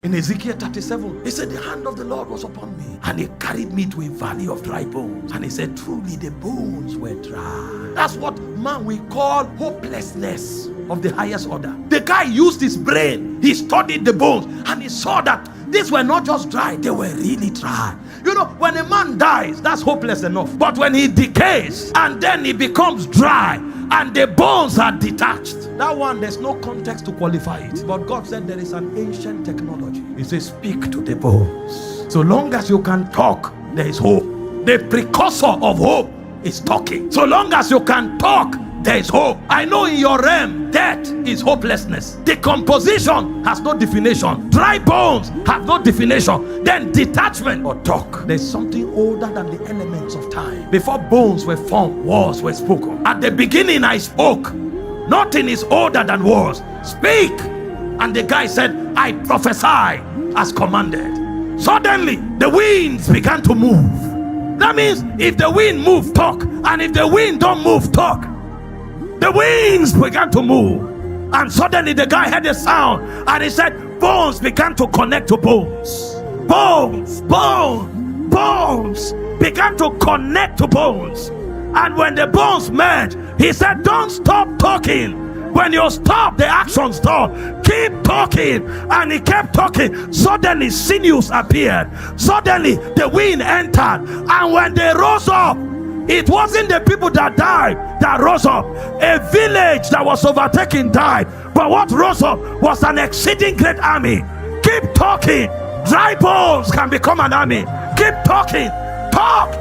In Ezekiel 37, he said, the hand of the Lord was upon me, and he carried me to a valley of dry bones. And he said, truly the bones were dry. That's what man we call hopelessness of the highest order. The guy used his brain, he studied the bones, and he saw that these were not just dry, they were really dry. You know, when a man dies, that's hopeless enough. But when he decays, and then he becomes dry, and the bones are detached, that one, there's no context to qualify it. But God said there is an ancient technology. He says, speak to the bones. So long as you can talk, there is hope. The precursor of hope is talking. So long as you can talk, there is hope. I know in your realm, death is hopelessness. Decomposition has no definition. Dry bones have no definition. Then detachment or talk. There's something older than the elements of time. Before bones were formed, words were spoken. At the beginning I spoke. Nothing is older than words. Speak. And the guy said, I prophesy as commanded. Suddenly the winds began to move. That means if the wind move, talk. And if the wind don't move, talk. The winds began to move, and suddenly the guy heard a sound, and he said, bones began to connect to bones. Bones began to connect to bones. And when the bones merged, he said, don't stop talking. When you stop, the action stop. Keep talking. And he kept talking. Suddenly sinews appeared. Suddenly the wind entered, and when they rose up, it wasn't the people that died that rose up. A village that was overtaken died. But what rose up was an exceeding great army. Keep talking. Dry bones can become an army. Keep talking. Talk.